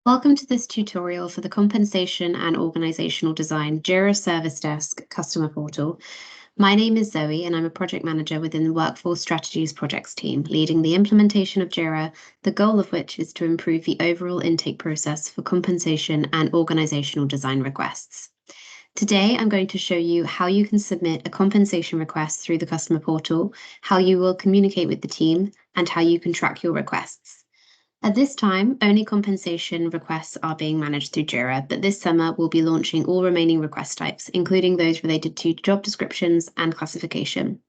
Welcome to this tutorial for the Compensation and Organizational Design Jira Service Desk customer portal. My name is Zoe and I'm a project manager within the Workforce Strategies projects team, leading the implementation of Jira, the goal of which is to improve the overall intake process for compensation and organizational design requests. Today, I'm going to show you how you can submit a compensation request through the customer portal, how you will communicate with the team, and how you can track your requests. At this time, only compensation requests are being managed through Jira, but this summer we'll be launching all remaining request types, including those related to job descriptions and classification.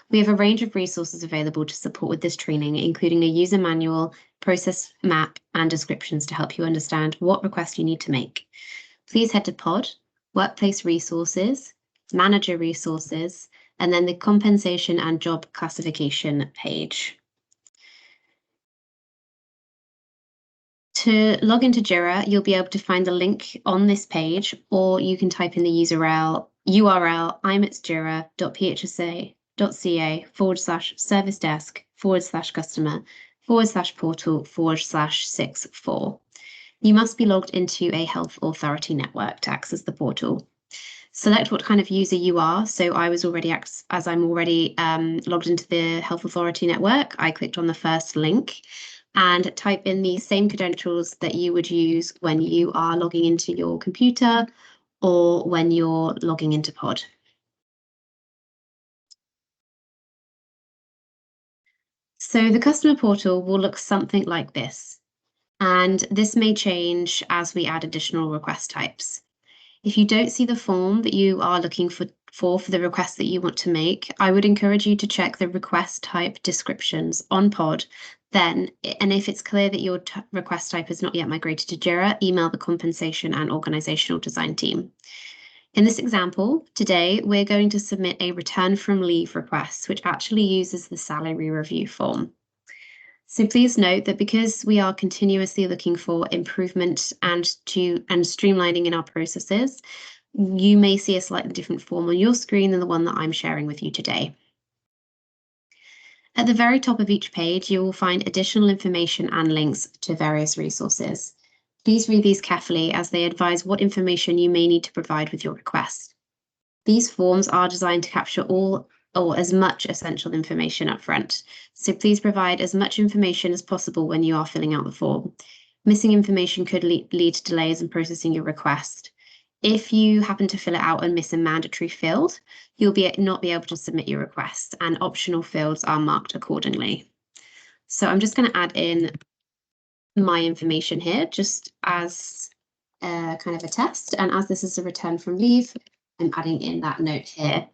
We have a range of resources available to support with this training, including a user manual, process map, and descriptions to help you understand what request you need to make. Please head to Pod, Workplace Resources, Manager Resources, and then the Compensation and Job Classification page. To log into Jira, you'll be able to find the link on this page, or you can type in the URL imitjira.phsa.ca/service desk/customer/portal/64. You must be logged into a health authority network to access the portal. Select what kind of user you are. So I was already, as I'm already logged into the health authority network, I clicked on the first link and type in the same credentials that you would use when you are logging into your computer or when you're logging into Pod. So the customer portal will look something like this, and this may change as we add additional request types. If you don't see the form that you are looking for the request that you want to make, I would encourage you to check the request type descriptions on Pod. And if it's clear that your request type is not yet migrated to Jira, email the Compensation and Organizational Design team. In this example, today, we're going to submit a return from leave request, which actually uses the salary review form. So please note that because we are continuously looking for improvement and streamlining in our processes, you may see a slightly different form on your screen than the one that I'm sharing with you today. At the very top of each page, you will find additional information and links to various resources. Please read these carefully as they advise what information you may need to provide with your request. These forms are designed to capture all or as much essential information up front. So please provide as much information as possible when you are filling out the form. Missing information could lead to delays in processing your request. If you happen to fill it out and miss a mandatory field, you'll not be able to submit your request, and optional fields are marked accordingly. So I'm just going to add in my information here just as kind of a test. And as this is a return from leave, I'm adding in that note here.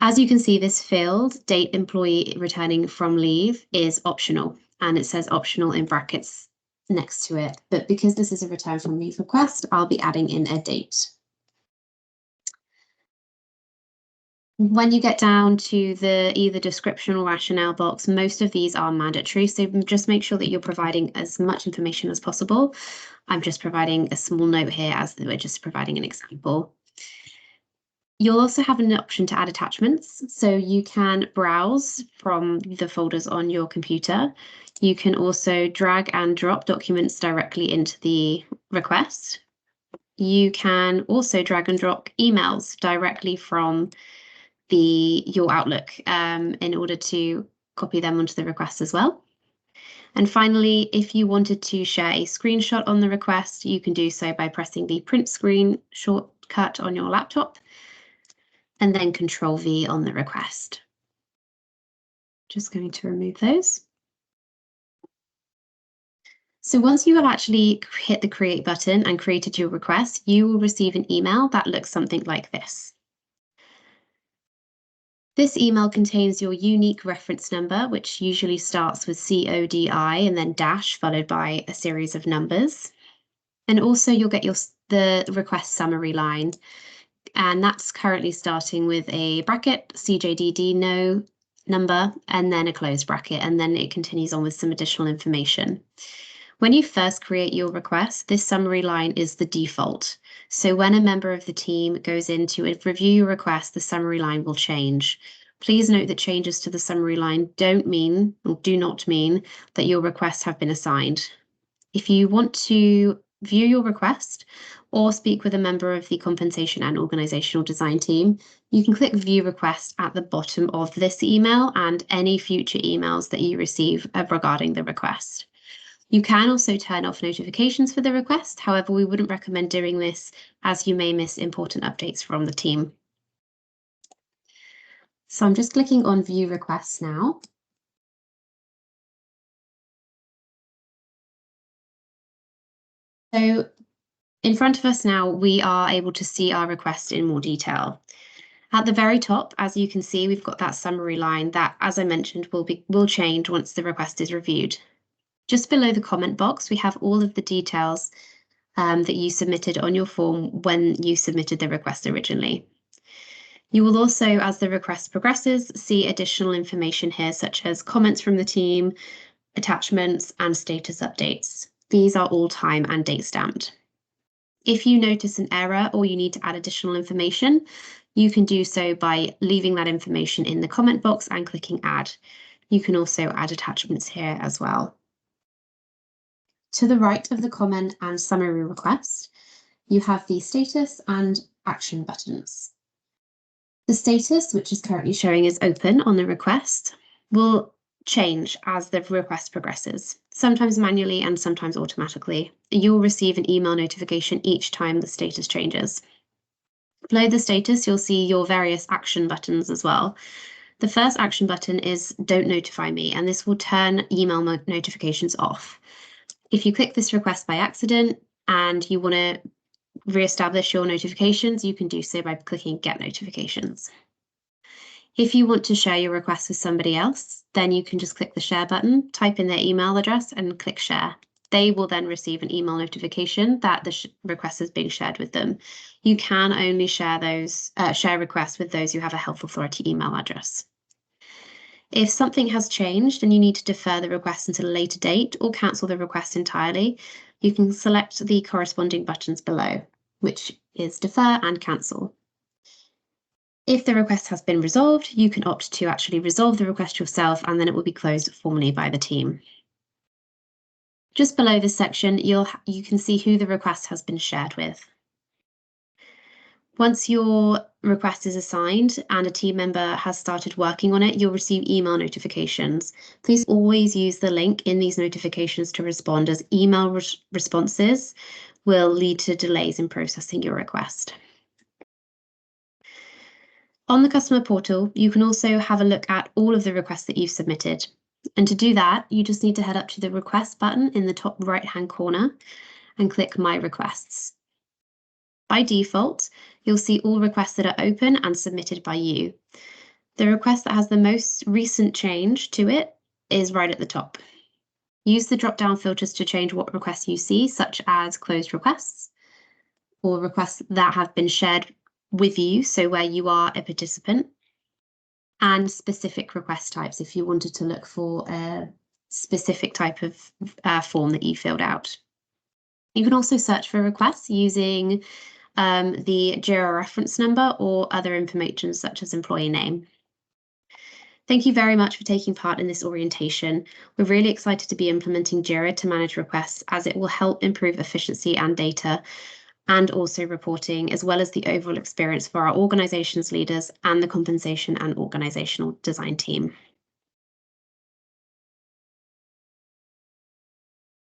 As you can see, this field, date employee returning from leave, is optional, and it says optional in brackets next to it. But because this is a return from leave request, I'll be adding in a date. When you get down to the either description or rationale box, most of these are mandatory. So just make sure that you're providing as much information as possible. I'm just providing a small note here as we're just providing an example. You'll also have an option to add attachments, so you can browse from the folders on your computer. You can also drag and drop documents directly into the request. You can also drag and drop emails directly from your Outlook in order to copy them onto the request as well. And finally, if you wanted to share a screenshot on the request, you can do so by pressing the print screen shortcut on your laptop, and then Control-V on the request. Just going to remove those. So once you have actually hit the Create button and created your request, you will receive an email that looks something like this. This email contains your unique reference number, which usually starts with CODI and then dash followed by a series of numbers. And also you'll get the request summary line. And that's currently starting with a bracket, CJDD no number, and then a closed bracket, and then it continues on with some additional information. When you first create your request, this summary line is the default. So when a member of the team goes in to review your request, the summary line will change. Please note that changes to the summary line do not mean that your requests have been assigned. If you want to view your request or speak with a member of the compensation and organizational design team, you can click View Request at the bottom of this email and any future emails that you receive regarding the request. You can also turn off notifications for the request. However, we wouldn't recommend doing this as you may miss important updates from the team. So I'm just clicking on View Requests now. So in front of us now, we are able to see our request in more detail. At the very top, as you can see, we've got that summary line that, as I mentioned, will change once the request is reviewed. Just below the comment box, we have all of the details that you submitted on your form when you submitted the request originally. You will also, as the request progresses, see additional information here, such as comments from the team, attachments, and status updates. These are all time and date stamped. If you notice an error or you need to add additional information, you can do so by leaving that information in the comment box and clicking Add. You can also add attachments here as well. To the right of the comment and summary request, you have the status and action buttons. The status, which is currently showing as open on the request, will change as the request progresses, sometimes manually and sometimes automatically. You'll receive an email notification each time the status changes. Below the status, you'll see your various action buttons as well. The first action button is Don't Notify Me, and this will turn email notifications off. If you click this request by accident and you want to re-establish your notifications, you can do so by clicking Get Notifications. If you want to share your request with somebody else, then you can just click the Share button, type in their email address and click Share. They will then receive an email notification that the request is being shared with them. You can only share requests with those who have a health authority email address. If something has changed and you need to defer the request until a later date or cancel the request entirely, you can select the corresponding buttons below, which is Defer and Cancel. If the request has been resolved, you can opt to actually resolve the request yourself, and then it will be closed formally by the team. Just below this section, you can see who the request has been shared with. Once your request is assigned and a team member has started working on it, you'll receive email notifications. Please always use the link in these notifications to respond, as email responses will lead to delays in processing your request. On the customer portal, you can also have a look at all of the requests that you've submitted. And to do that, you just need to head up to the Request button in the top right-hand corner and click My Requests. By default, you'll see all requests that are open and submitted by you. The request that has the most recent change to it is right at the top. Use the drop-down filters to change what requests you see, such as closed requests or requests that have been shared with you, so where you are a participant, and specific request types if you wanted to look for a specific type of form that you filled out. You can also search for requests using the Jira reference number or other information such as employee name. Thank you very much for taking part in this orientation. We're really excited to be implementing Jira to manage requests, as it will help improve efficiency and data, and also reporting, as well as the overall experience for our organization's leaders and the compensation and organizational design team.